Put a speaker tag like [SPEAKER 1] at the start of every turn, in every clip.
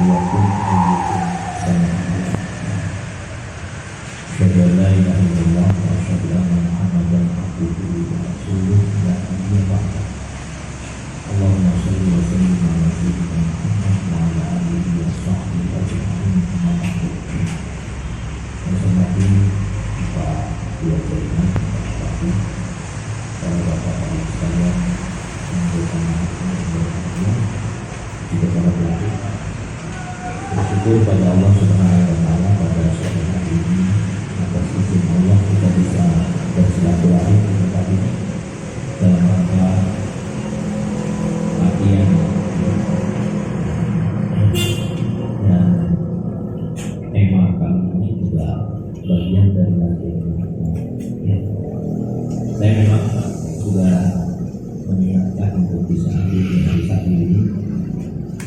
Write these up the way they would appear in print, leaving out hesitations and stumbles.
[SPEAKER 1] iyyakum ayyukum salam. Asyhadu an la ilaha illallah wa asyhadu anna Muhammadan abduhu wa rasuluh la nabiyya ba'da. Allahumma shalli wa sallim ala sayyidina Muhammad wa ala alihi wa sahbihi ajma'in. Amma ba'du. Wassalamualaikum warahmatullahi wabarakatuh. Para bapak-bapak sekalian, anggota majelis juga para pelaku, bersyukur pada Allah Subhanahu wa Ta'ala pada sore hari ini atas izin Allah kita bisa bersilaturahmi di tempat ini dalam rangka latihan dan tema kali ini juga bagian dari latihan. Saya memang sudah mengingatkan untuk bisa ambil di hari Sabtu ini,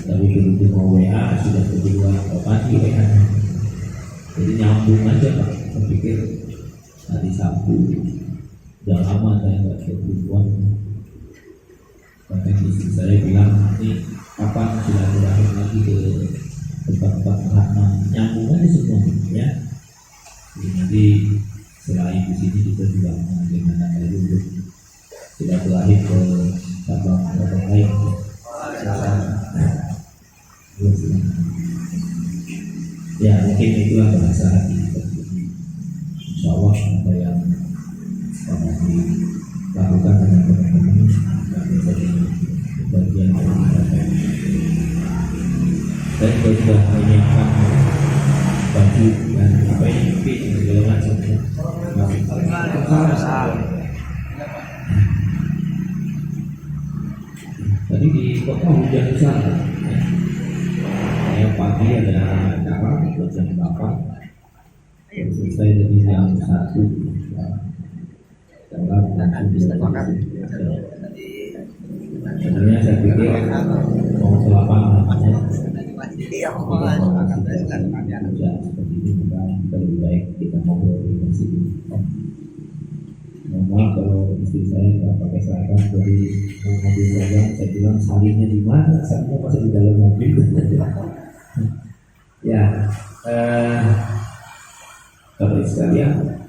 [SPEAKER 1] tapi begitu mau WA sudah kedua pagi WA, jadi nyambung aja Pak. Saya pikir hari Sabtu udah lama saya nggak ketemuan, bahkan istri saya bilang ini kapan silaturahmi lagi ke tempat-tempat rahma, nyambung aja semua ya. Jadi nanti selain di sini kita juga mengadakan lagi untuk silaturahmi ke cabang lain. Ya mungkin itulah bahasa hati kita. Insya Allah apa yang akan dilakukan dengan teman-teman akan menjadi bagian dari kita. Saya sudah menyiapkan baju dan apa yang mungkin segala macam. Tadi di kota hujan besar. Yang pagi ada acara jam 8. Selesai dari jam 1. Sebenarnya saya pikir mau ke lapangan seperti ini kita lebih baik kita ngobrol di sini. Memang kalau istri saya nggak pakai seragam dari mobil saya bilang salinnya di mana? Salinnya masih di dalam mobil. Ya, kalau sekalian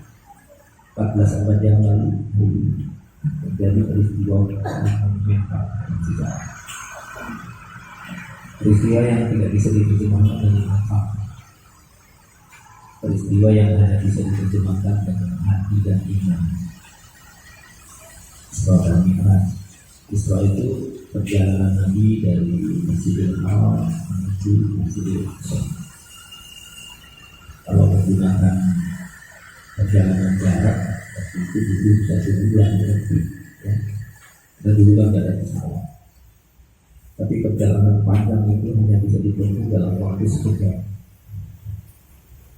[SPEAKER 1] 14 abad yang lalu terjadi peristiwa peristiwa yang tidak bisa diterjemahkan dengan kata, peristiwa yang hanya bisa diterjemahkan dengan hati dan iman. Isra dan Mi'raj. Isra itu perjalanan Nabi dari Masjidil Haram menuju Masjidil Aqsa. Kalau menggunakan perjalanan jarak, waktu itu dulu 1 bulan lebih, ya. Dan dulu kan tidak ada pesawat. Tapi perjalanan panjang itu hanya bisa ditempuh dalam waktu sekejap.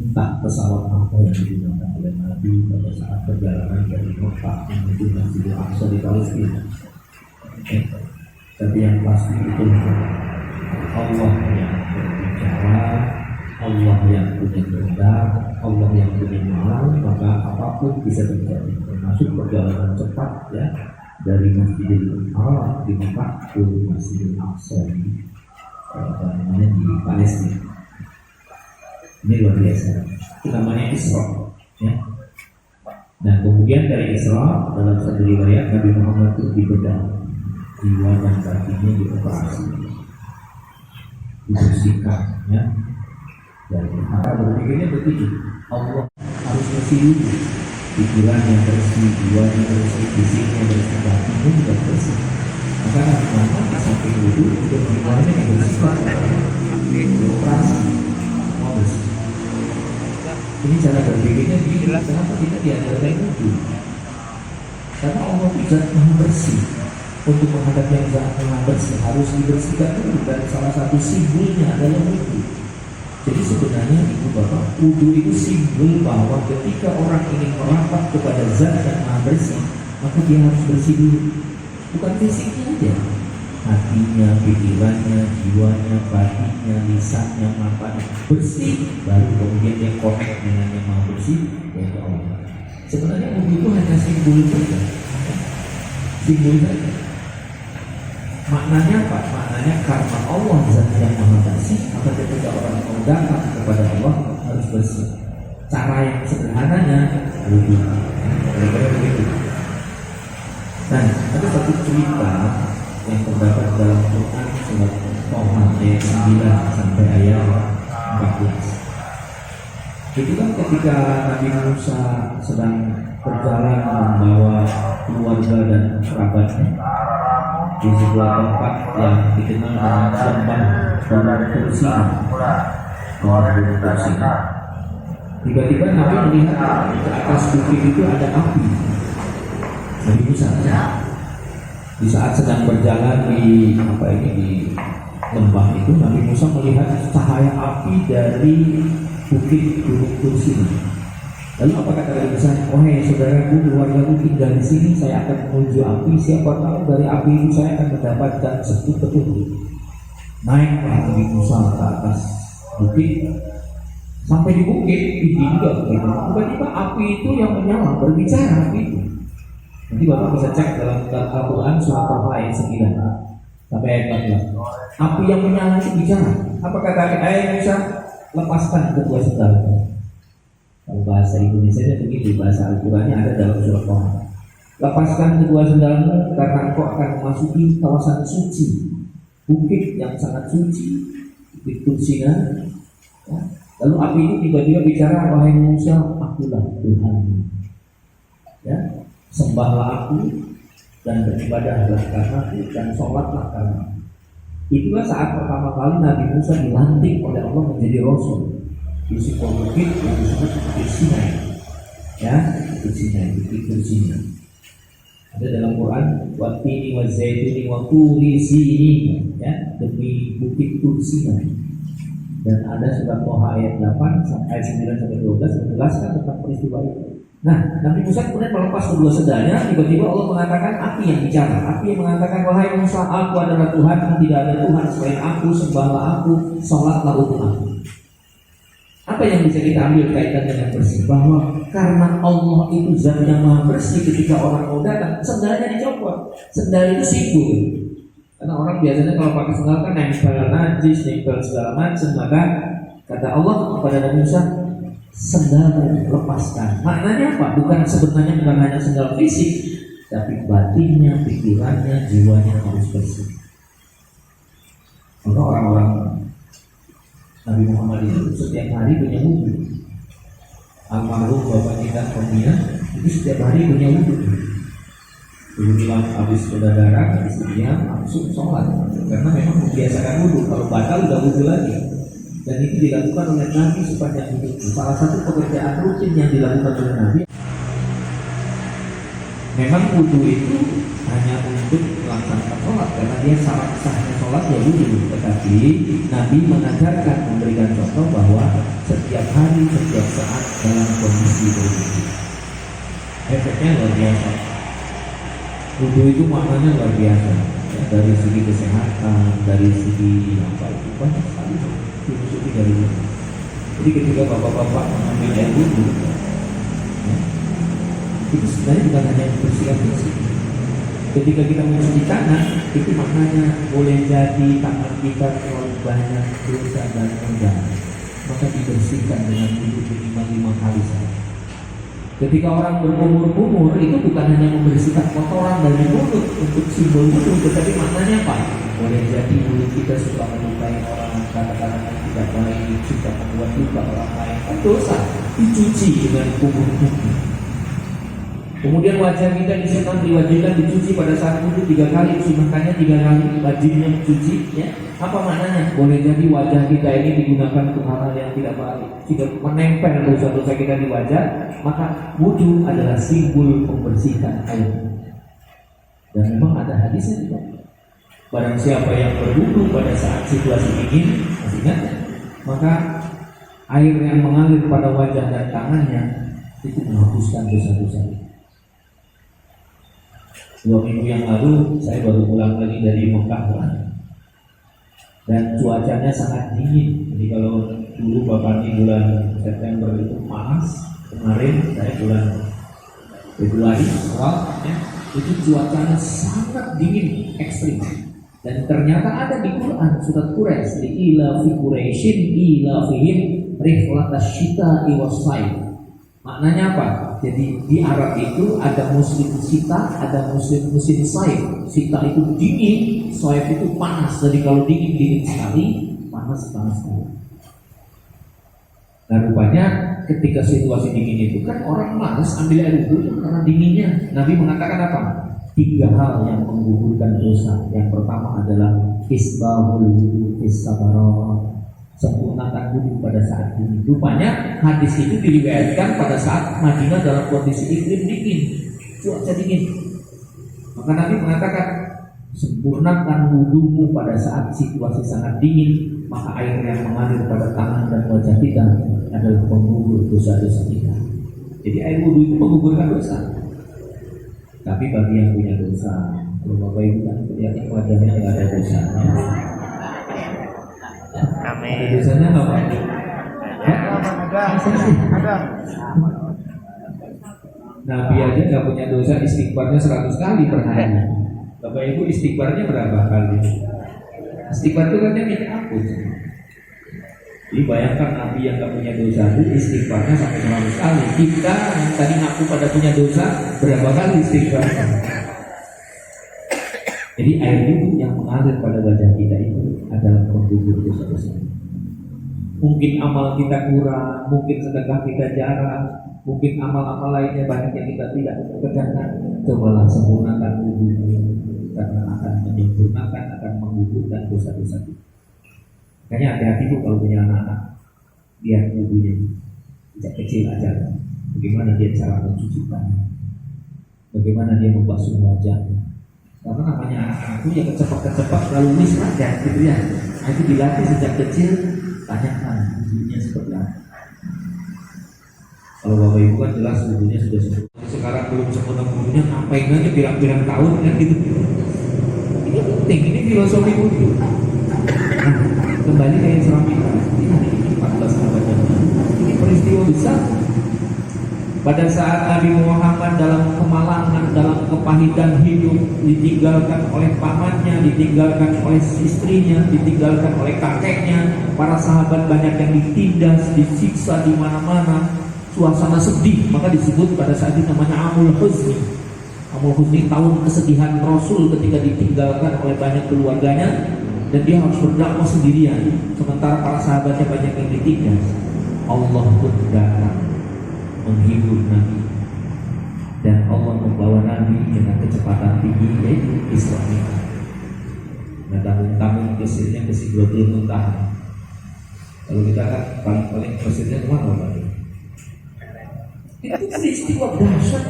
[SPEAKER 1] Entah pesawat apa yang digunakan oleh Nabi pada saat perjalanan dari Mekah menuju Masjidil Aqsa di Palestina. Tapi yang pasti itu Allah yang berbicara, Allah yang punya kehendak, Allah yang punya mau, maka apapun bisa terjadi. Termasuk perjalanan cepat ya dari Masjidil Haram di Mekah ke Masjidil Aqsa di Palestina. Ini luar biasa. Itu namanya Isra, ya. Nah kemudian dari Isra dalam satu riwayat Nabi Muhammad itu dibedah, jiwa dan kakinya dioperasi, dibersihkan, ya. Dan berpikirnya begitu, Allah harus bersih dulu, pikirannya bersih, jiwanya bersih, fisiknya bersih, kakinya juga bersih. Maka Nabi Muhammad di samping itu untuk jiwanya dibersihkan, dioperasi, semua bersih. Ini cara berpikirnya begini. Kenapa kita diajarkan itu? Karena Allah itu zat maha bersih. Untuk menghadap yang zat maha bersih harus dibersihkan dulu. Dan salah satu simbolnya adalah wudu. Jadi sebenarnya ibu bapak, wudu itu simbol bahwa ketika orang ingin merapat kepada zat yang maha bersih, maka dia harus bersih dulu. Bukan fisiknya aja, hatinya, pikirannya, jiwanya, batinnya, lisannya, matanya bersih, baru kemudian dia connect dengan yang maha bersih, yaitu Allah. Sebenarnya wudu itu hanya simbol saja, simbol saja. Maknanya apa? Maknanya karena Allah Zat yang Maha Bersih, maka ketika orang mau datang kepada Allah harus bersih. Cara yang sederhananya wudhu. Kira-kira begitu. Nah, ada satu cerita yang terdapat dalam Quran surat Toha ayat 9 sampai ayat 14. Itu kan ketika Nabi Musa sedang berjalan membawa keluarga dan kerabatnya di sebuah tempat yang dikenal dengan lembah Tursi. Tiba-tiba Nabi melihat di atas bukit itu ada api. Nabi Musa di saat sedang berjalan di lembah itu, Nabi Musa melihat cahaya api dari bukit Gunung Tursi. Lalu apa kata Nabi Musa? Wahai saudaraku, keluargaku tinggal di sini, saya akan menuju api. Siapa tahu dari api itu saya akan mendapatkan petunjuk. Naiklah Nabi Musa ke atas bukit. Sampai di bukit tinggi juga begitu. Tiba-tiba api itu yang menyala berbicara api itu. Nanti Bapak bisa cek dalam Al-Quran surat Toha ayat 9 sampai ayat 14. Api yang menyala itu bicara. Apa kata ayat Musa? Lepaskan kedua sendalmu. Kalau bahasa Indonesia nya begitu, bahasa Al-Qurannya ada dalam surat Toha. Lepaskan kedua sendalmu karena engkau akan memasuki kawasan suci, bukit yang sangat suci, bukit Tursina. Ya. Lalu api itu tiba-tiba bicara, wahai Musa, akulah Tuhanmu. Ya, sembahlah aku dan beribadahlah karenaku dan sholatlah karenaku. Itulah saat pertama kali Nabi Musa dilantik oleh Allah menjadi Rasul di sebuah bukit yang disebut Bukit Sinai. Ya, Bukit Sinai, Bukit Tursina. Ada dalam Quran, watini wa zaituni wa turi sinin, ya, demi Bukit Tursina. Dan ada surat Toha ayat 8 ayat 9 sampai 12 menjelaskan tentang peristiwa itu. Nah, Nabi Musa kemudian melepas kedua sendalnya, tiba-tiba Allah mengatakan api yang bicara. Api yang mengatakan, wahai Musa, aku adalah Tuhan, tidak ada Tuhan selain aku, sembahlah aku, sholatlah untuk aku. Apa yang bisa kita ambil kaitan dengan bersih? Bahwa karena Allah itu Zat yang Maha Bersih, ketika orang mau datang, sendalnya dicopot. Sendal itu simbol. Karena orang biasanya kalau pakai sendal kan nempel najis, nempel segala macam. Maka kata Allah kepada Nabi Musa, sendalmu lepaskan. Maknanya apa? Bukan hanya sendal fisik, tapi batinnya, pikirannya, jiwanya harus bersih. Maka orang-orang Nabi Muhammad itu setiap hari punya wudhu. Almarhum bapak kita Pembina itu setiap hari punya wudhu. Bilang habis berdarah, habis diam, langsung sholat. Karena memang membiasakan wudhu. Kalau batal udah wudhu lagi. Dan itu dilakukan oleh Nabi sepanjang hidup. Salah satu pekerjaan rutin yang dilakukan oleh Nabi. Memang wudhu itu hanya untuk melaksanakan sholat, karena dia syarat sahnya sholat ya wudhu. Tetapi Nabi mengajarkan, memberikan contoh bahwa setiap hari, setiap saat dalam kondisi berwudhu. Efeknya luar biasa. Wudhu itu maknanya luar biasa, ya, dari segi kesehatan, dari segi apa itu banyak sekali filosofi dari wudhu. Jadi ketika bapak-bapak mengambil air wudhu, ya, itu sebenarnya bukan hanya membersihkan fisik. Ketika kita mencuci tangan, itu maknanya boleh jadi tangan kita terlalu banyak dosa dan noda, maka dibersihkan dengan wudhu minimal 5 kali saja. Ketika orang berkumur-kumur, itu bukan hanya membersihkan kotoran dari mulut untuk simbol wudhu, tetapi maknanya apa? Boleh jadi mulut kita suka melukai orang, kata-kata yang tidak baik, suka membuat luka orang lain, kan dosa, dicuci dengan kumur-kumur. Kemudian wajah kita diwajibkan dicuci pada saat wudhu 3 kali, sunahkannya 3 kali, wajibnya dicuci. Ya. Apa maknanya? Boleh jadi wajah kita ini digunakan untuk hal yang tidak baik, tidak menempel dosa-dosa kita di wajah, maka wudhu adalah simbol pembersihan air. Dan memang ada hadisnya juga. Barang siapa yang berwudhu pada saat situasi dingin, masih ingat? Maka air yang mengalir pada wajah dan tangannya itu menghapuskan dosa-dosa. 2 minggu yang lalu saya baru pulang lagi dari Mekah dan cuacanya sangat dingin. Jadi kalau dulu Bapak di bulan September itu panas, kemarin saya bulan Februari awal, ya, itu cuacanya sangat dingin, ekstrim. Dan ternyata ada di Quran surat Quraisy, li ila fi Quraisyin ila fihim rihlatasy syita'i was-sayf. Maknanya apa? Jadi di Arab itu ada musim sita, ada musim saif. Sita itu dingin, saif itu panas. Jadi kalau dingin sekali, panas sekali. Nah rupanya ketika situasi dingin itu kan orang malas ambil air wudhu karena dinginnya. Nabi mengatakan apa? 3 hal yang menggugurkan dosa. Yang pertama adalah isbahul wudu fis sabarat, sempurnakan wudhu pada saat dingin. Rupanya hadis itu diriwayatkan pada saat Madinah dalam kondisi iklim dingin, cuaca dingin. Maka Nabi mengatakan, sempurnakan wudhumu pada saat situasi sangat dingin, maka air yang mengalir pada tangan dan wajah kita adalah penggugur dosa-dosa kita. Jadi air wudhu itu menggugurkan dosa. Tapi bagi yang punya dosa, kalau Bapak Ibu kan kelihatan wajahnya nggak ada dosanya. Ada dosanya nggak Pak? Ada. Nabi aja nggak punya dosa, istighfarnya 100 kali per hari. Bapak Ibu istighfarnya berapa kali? Istighfar itu kan dia minta ampun. Jadi bayangkan Nabi yang nggak punya dosa itu istighfarnya sampai 100 kali. Kita yang tadi ngaku pada punya dosa berapa kali istighfar? Jadi air itu yang mengalir pada wajah kita itu adalah penggugur dosa-dosa. Mungkin amal kita kurang, mungkin sedekah kita jarang, mungkin amal-amal lainnya banyak yang kita tidak kerjakan. Cobalah sempurnakan wudhu, karena akan menyempurnakan, akan menggugurkan dosa-dosa kita. Makanya hati-hati Bu kalau punya anak-anak, lihat wudhunya sejak kecil aja. Bagaimana dia cara mencuci tangan, bagaimana dia membasuh wajahnya. Karena namanya anak-anak itu yang kecepat lalu nulis aja gitu ya. Nah, itu dilatih sejak kecil, tanyakan wudhunya seperti apa. Kalau Bapak Ibu kan jelas wudhunya sudah sempurna. Sekarang belum sempurna wudhunya, ngapain aja pirang-pirang tahun kan gitu. Ini penting, ini filosofi wudhu. Nah, kembali ke Isra Mi'raj. Ini 14 abad yang lalu. Ini peristiwa besar. Pada saat Nabi Muhammad dalam kemalangan, dalam kepahitan hidup, ditinggalkan oleh pamannya, ditinggalkan oleh istrinya, ditinggalkan oleh kakeknya, para sahabat banyak yang ditindas, disiksa di mana-mana, suasana sedih, maka disebut pada saat itu namanya Amul Huzni. Amul Huzni tahun kesedihan Rasul ketika ditinggalkan oleh banyak keluarganya dan dia harus berdakwah sendirian, sementara para sahabatnya banyak yang ditindas. Allah pun datang menghibur Nabi dan Allah membawa Nabi dengan kecepatan tinggi, yaitu Isra Mi'raj. Nah, tamu-tamu kesirnya ke Sidratul Muntaha. Kalau kita kan paling kesirnya kemana Pak? Itu peristiwa dahsyat,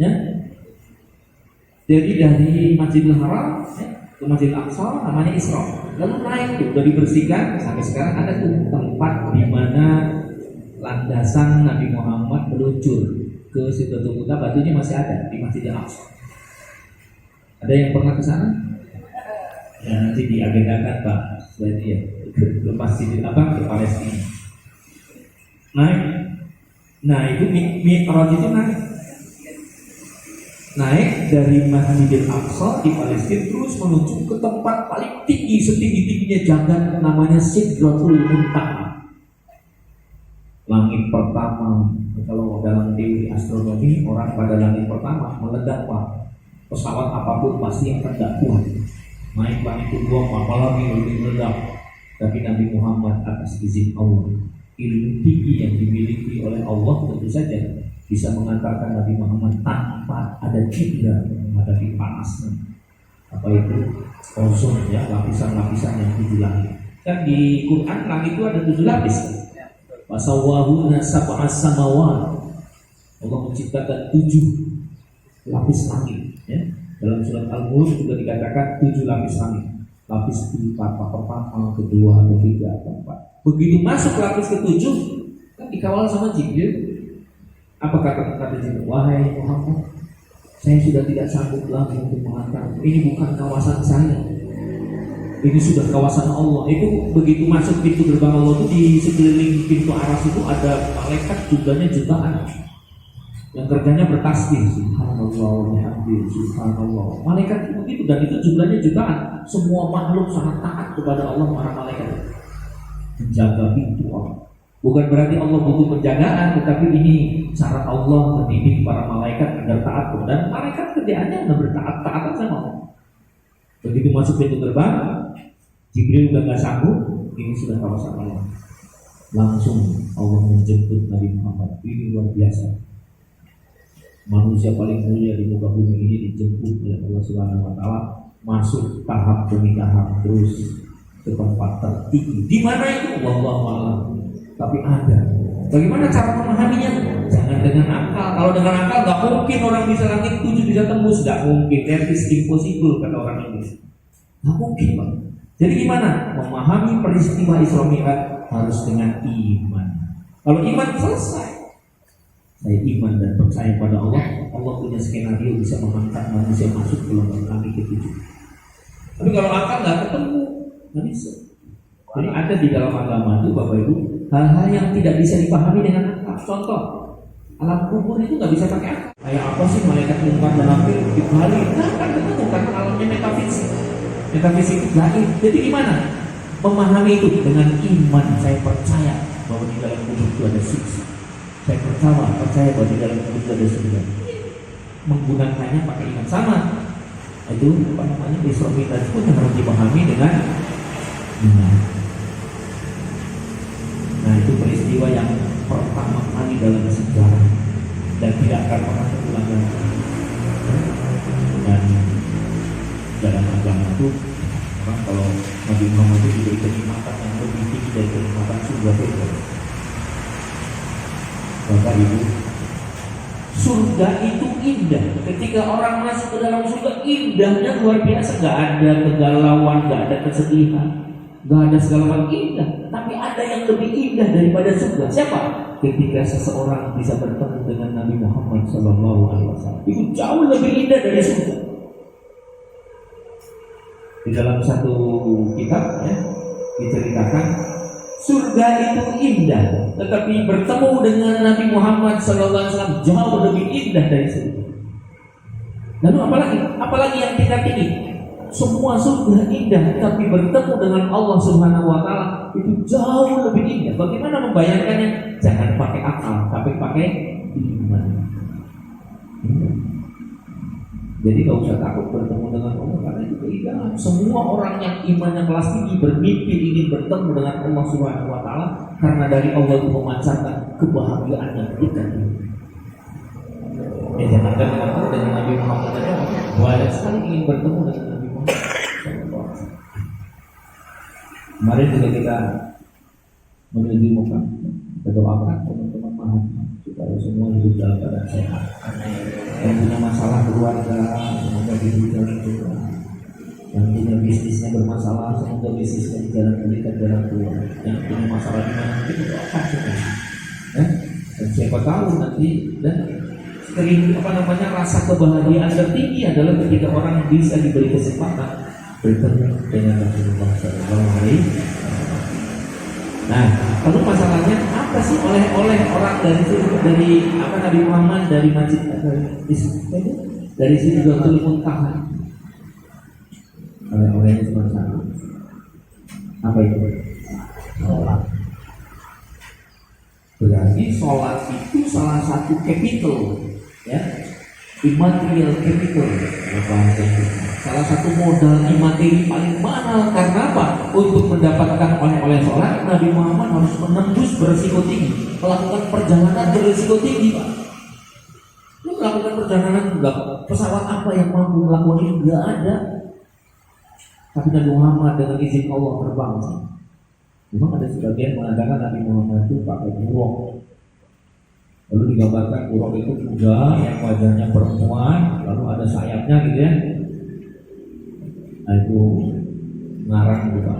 [SPEAKER 1] ya. Jadi dari Masjidil Haram ke Masjidil Aqsa namanya Isra. Lalu naik tuh dari bersihkan sampai sekarang ada tuh tempat di mana landasan Nabi Muhammad meluncur ke Sidratul Muntaha, batunya masih ada di Masjidil Aqsa. Ada yang pernah ke sana? Ya nanti diagendakan Pak, berarti ya ke Masjidil ke Palestina. Nah itu Mi'raj itu naik dari Masjidil Aqsa di Palestina terus menuju ke tempat paling tinggi, setinggi-tingginya jagat namanya Sidratul Muntaha. Langit pertama, kalau dalam teori astronomi orang pada langit pertama meledak Pak. Pesawat apapun pasti akan tidak kuat. Naik langit kedua apalagi lebih meledak. Tapi Nabi Muhammad atas izin Allah, ilmu tinggi yang dimiliki oleh Allah tentu saja bisa mengantarkan Nabi Muhammad tanpa ada cedera menghadapi panasnya. Apa itu? Ozon ya, lapisan-lapisan yang 7 langit. Kan di Quran langit itu ada 7 lapis. Wasawwahuna sab'as samawat. Allah menciptakan 7 lapis langit ya. Dalam surat Al-Mulk juga dikatakan 7 lapis langit. Lapis pertama, kedua, ketiga, keempat. Begitu masuk lapis ke-7 kan dikawal sama Jibril. Apa kata Jibril? Wahai Muhammad, saya sudah tidak sanggup lagi untuk mengantar. Ini bukan kawasan saya. Ini sudah kawasan Allah. Itu begitu masuk pintu gerbang Allah itu di sekeliling pintu aras itu ada malaikat jumlahnya jutaan. yang kerjanya bertasbih, subhanallah wa bihamdihi, subhanallah. Malaikat itu begitu, dan itu jumlahnya jutaan. Semua makhluk sangat taat kepada Allah, para malaikat menjaga pintu Allah. Bukan berarti Allah butuh penjagaan, tetapi ini cara Allah mendidik para malaikat agar taat. Dan malaikat kerjaannya udah bertaat-taatan sama Allah. Begitu masuk pintu gerbang, Jibril udah gak sanggup, ini sudah kawasan Allah. Langsung Allah menjemput Nabi Muhammad. Ini luar biasa. Manusia paling mulia di muka bumi ini dijemput oleh Allah Subhanahu wa taala, masuk tahap demi tahap terus ke tempat tertinggi. Di mana itu? Wallahu a'lam. Tapi ada. Bagaimana cara memahaminya? Jangan dengan akal. Kalau dengan akal nggak mungkin orang bisa langit 7 bisa tembus, nggak mungkin. That is impossible kata orang Inggris. Nggak mungkin, Pak. Jadi gimana? Memahami peristiwa Isra Mi'raj harus dengan iman. Kalau iman selesai. Saya iman dan percaya pada Allah. Allah punya skenario bisa mengangkat manusia masuk ke lubang kami ke-7. Tapi kalau akal nggak ketemu, nggak bisa. Jadi ada di dalam agama itu, Bapak Ibu, hal-hal yang tidak bisa dipahami dengan akal. Contoh, alam kubur itu nggak bisa pakai akal. Kayak apa sih malaikat mungkar dan nakir di Bali? Nah, kan ketemu karena alamnya metafisik. Metafisik itu gaib. Jadi gimana? Memahami itu dengan iman. Saya percaya bahwa di dalam kubur itu ada siksa. Saya percaya bahwa di dalam kubur itu ada surga. Menggunakannya pakai iman sama. Itu apa namanya? Isra Mi'raj pun harus dipahami dengan iman. Nah, itu peristiwa yang pertama kali dalam sejarah dan tidak akan pernah terulang lagi. Dan dalam agama itu orang kalau Nabi Muhammad itu diberi kenikmatan yang lebih tinggi dari kenikmatan surga itu. Bapak Ibu, surga itu indah. Ketika orang masuk ke dalam surga, indahnya luar biasa. Gak ada kegalauan, gak ada kesedihan, gak ada segala macam indah. Tapi ada yang lebih indah daripada surga. Siapa? Ketika seseorang bisa bertemu dengan Nabi Muhammad SAW. Itu jauh lebih indah dari surga. Di dalam satu kitab ya, diceritakan surga itu indah, tetapi bertemu dengan Nabi Muhammad SAW jauh lebih indah dari surga. Lalu apalagi yang tingkat ini? Semua surga indah, tapi bertemu dengan Allah Subhanahu wa taala itu jauh lebih indah. Bagaimana membayangkannya? Jangan pakai akal, tapi pakai iman. Jadi gak usah takut bertemu dengan Allah, karena itu keindahan. Semua orang yang imannya kelas tinggi bermimpi ingin bertemu dengan Allah Subhanahu wa taala, karena dari Allah itu memancarkan kebahagiaan yang dekat. Ya jangan dengan Nabi Muhammad saja, banyak sekali ingin bertemu dengan Nabi Muhammad. Kemarin juga kita menuju Mekah, kita doakan teman-teman Muhammad supaya semua hidup dalam keadaan sehat. Yang punya masalah keluarga semoga dibuka juga. Yang punya bisnisnya bermasalah semoga bisnisnya berikan jalan keluar. Yang punya masalah di mana kita doakan semua. Ya? Dan siapa tahu nanti dan rasa kebahagiaan tertinggi adalah ketika orang bisa diberi kesempatan bertemu dengan Rasulullah SAW. Nah, lalu masalahnya apa sih oleh-oleh orang dari Nabi Muhammad dari masjid dari Sidratul Muntaha? Oleh-olehnya cuma satu. Apa itu? Sholat. Berarti sholat itu salah satu capital, ya, immaterial capital. Salah satu modal imateri paling mahal. Karena apa? Untuk mendapatkan oleh-oleh sholat, Nabi Muhammad harus menembus berisiko tinggi, melakukan perjalanan berisiko tinggi, Pak. Lu melakukan perjalanan enggak, pesawat apa yang mampu melakukan ini? Enggak ada. Tapi Nabi Muhammad dengan izin Allah terbang. Memang ada sebagian mengatakan Nabi Muhammad itu pakai buruk. Lalu digambarkan buruk itu kuda yang wajahnya perempuan, lalu ada sayapnya gitu ya. Nah itu ngarang juga,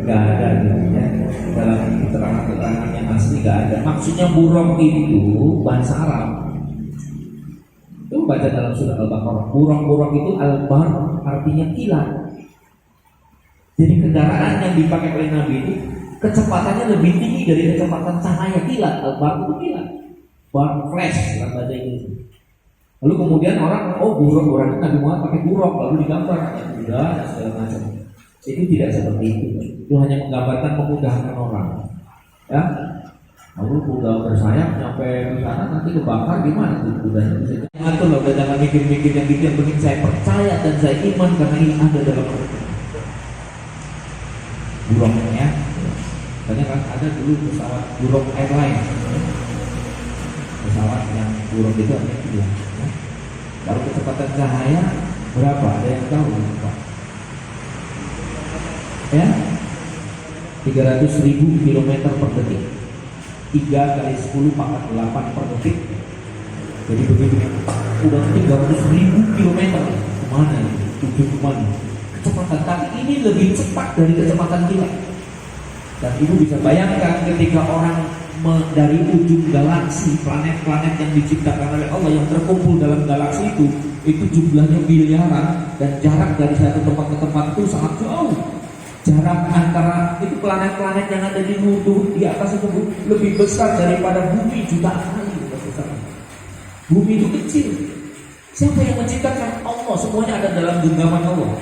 [SPEAKER 1] nggak ada gitu ya. Dalam keterangan-keterangan yang asli nggak ada. Maksudnya buruk itu bahasa Arab. Itu baca dalam surah Al-Baqarah. Buruk itu al-bar artinya kilat. Jadi kendaraan yang dipakai oleh Nabi itu kecepatannya lebih tinggi dari kecepatan cahaya kilat. Al-bar itu kilat. burn flash dalam bahasa Inggris. Lalu kemudian orang, oh buruk itu Nabi Muhammad pakai buruk, lalu digambar kuda dan segala macam. Itu tidak seperti itu. Itu hanya menggambarkan memudahkan orang. Ya, lalu kuda bersayap nyampe di sana nanti kebakar gimana tuh kudanya? Ngatur loh, jangan mikir-mikir yang gitu. Yang penting saya percaya dan saya iman karena ini ada dalam buruknya. Banyak kan ada dulu pesawat buruk airline, pesawat yang buruk itu ada ya. Baru kecepatan cahaya berapa? Ada yang tahu Pak? Ya, 300.000 km per detik. 3 kali 10 pangkat 8 per detik. Jadi begitu udah 300.000 km kemana ini? Tujuh kemana? Kecepatan, tapi ini lebih cepat dari kecepatan kilat. Dan ibu bisa bayangkan ketika orang dari ujung galaksi, planet-planet yang diciptakan oleh Allah yang terkumpul dalam galaksi itu jumlahnya miliaran dan jarak dari satu tempat ke tempat itu sangat jauh. Jarak antara itu planet-planet yang ada di atas itu lebih besar daripada bumi jutaan kali. Bumi itu kecil. Siapa yang menciptakan? Allah. Semuanya ada dalam genggaman Allah.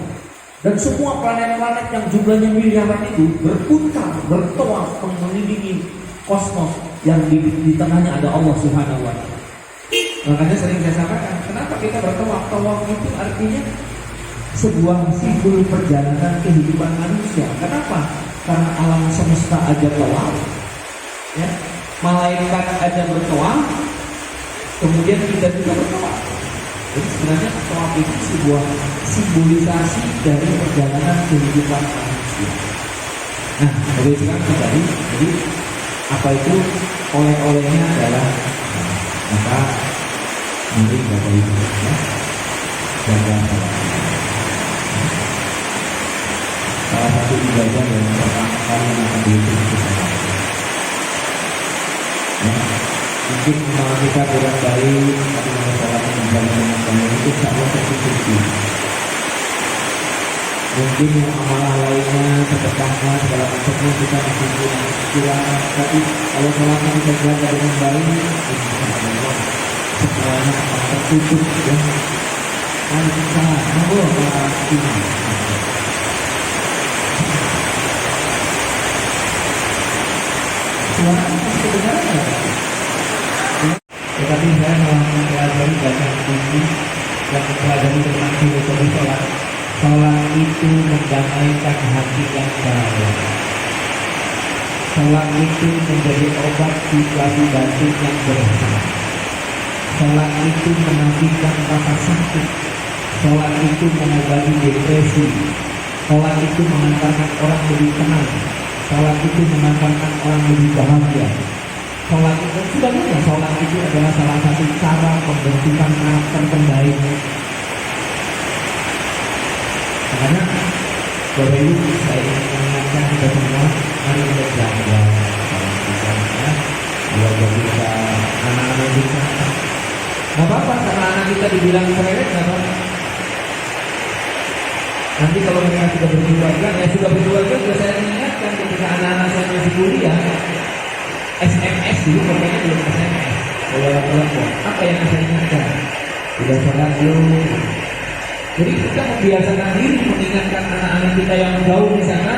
[SPEAKER 1] Dan semua planet-planet yang jumlahnya miliaran itu berputar, bertawaf mengelilingi kosmos yang di tengahnya ada Allah Subhanahu wa Ta'ala. Makanya sering saya sampaikan, kenapa kita bertawaf? Tawaf itu artinya sebuah simbol perjalanan kehidupan manusia. Kenapa? Karena alam semesta aja tawaf, ya, malaikat aja bertawaf, kemudian kita juga bertawaf. Jadi sebenarnya tawaf itu sebuah simbolisasi dari perjalanan kehidupan manusia. Nah, bagi sekarang kembali, jadi apa itu oleh-olehnya adalah maka mari Bapak Ibu ya, jaga salah satu ibadah yang pertama kali akan dilakukan. Mungkin kita kurang baik, tapi masalah menjalankan dengan baik itu sangat tercukupi. Mungkin yang amalan lainnya, sedekahnya, segala macamnya kita masih kurang, tapi kalau sholatnya kita jaga dengan baik, insyaallah semuanya akan tertutup ya. Mari kita mengolah ini. Suara sebenarnya. Tetapi saya mempelajari banyak buku dan mempelajari tentang filosofi sholat. Sholat itu mendamaikan hati yang bahagia. Sholat itu menjadi obat situasi batin yang berat. Sholat itu menafikan rasa sakit. Sholat itu mengobati depresi. Sholat itu mengantarkan orang lebih tenang. Sholat itu mengantarkan orang lebih bahagia. Sholat itu sebenarnya sholat itu adalah salah satu cara pembentukan karakter terbaik. Karena Bapak Ibu saya ingin mengingatkan kita semua, mari kita jaga sholat kita ya, keluarga kita, anak-anak kita. Gak apa-apa karena anak kita dibilang cerewet, gak apa-apa. Nanti kalau mereka sudah berkeluarga, juga saya ingatkan ketika anak-anak saya masih kuliah, SMS dulu, pokoknya belum SMS. Kalau telepon, apa yang saya ingatkan? Sudah sholat belum? Jadi kita membiasakan diri mengingatkan anak-anak kita yang jauh di sana.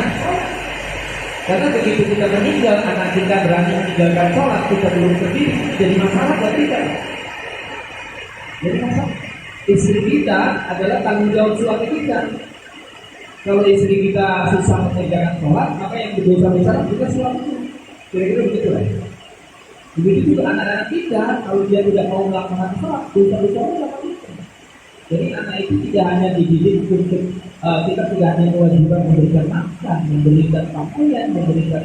[SPEAKER 1] Karena begitu kita meninggal, anak kita berani meninggalkan sholat, kita belum berdiri, jadi masalah buat kita. Jadi masalah. Istri kita adalah tanggung jawab suami kita. Kalau istri kita susah mengerjakan sholat, maka yang berdosa besar juga suami kita. Kira-kira begitu lah. Begitu juga anak-anak kita, kalau dia tidak mau melakukan sholat, dosa-dosa melakukan itu. Jadi anak itu tidak hanya dididik untuk kita tidak hanya kewajiban memberikan makan, memberikan pakaian, memberikan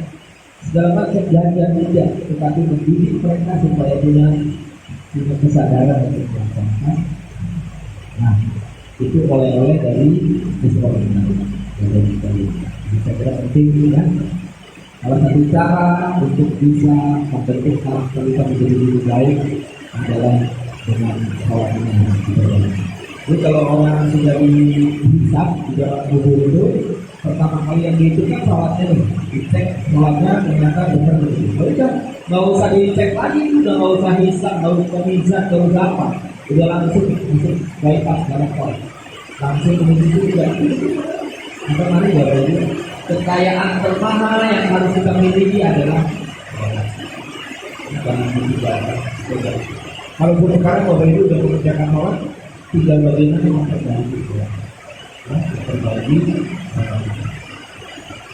[SPEAKER 1] segala macam jajan tidak, tetapi mendidik mereka supaya punya kesadaran untuk melakukan. Nah, itu oleh-oleh dari Islam dari bisa kira penting ya. Salah satu cara untuk bisa membentuk karakter kita menjadi lebih baik adalah dengan sholat ini. Jadi kalau orang sudah dihisab di dalam tubuh itu, pertama kali yang dihitung kan sholatnya nih, dicek sholatnya ternyata benar begitu. Udah nggak usah dicek lagi, udah nggak usah hisab, nggak usah mizan, nggak usah apa, udah langsung bypass dalam sholat, langsung menuju juga. Kita mari bapak ibu, kekayaan termahal yang harus kita miliki adalah jangan ditinggalkan. Kalaupun sekarang bapak ibu sudah mengerjakan sholat, tinggal bagaimana memperbaiki ya. Berbagi.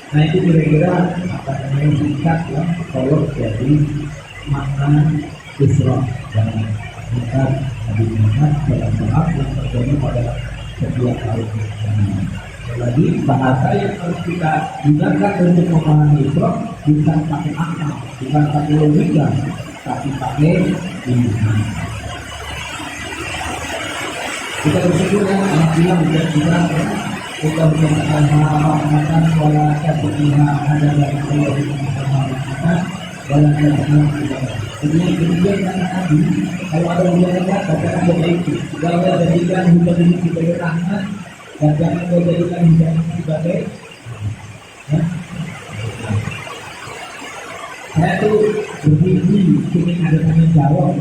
[SPEAKER 1] Nah itu kira-kira apa namanya singkat ya, kalau jadi makna Isra dan singkat Nabi Muhammad dalam doa yang terjadi pada setiap tahun. Lagi bahasa yang harus kita gunakan untuk memahami Isra bukan pakai akal, bukan pakai logika, tapi pakai iman. Kita bersyukur ya, alhamdulillah kita berkata makan wala tasbiha ada dari Allah kita wala tasbiha. Kemudian kata Nabi, kalau ada ujian katakan begitu. Jangan jadikan hujan ini sebagai rahmat dan jangan jadikan hujan ini sebagai ya. Saya tuh bermimpi ingin ada tanggung jawab.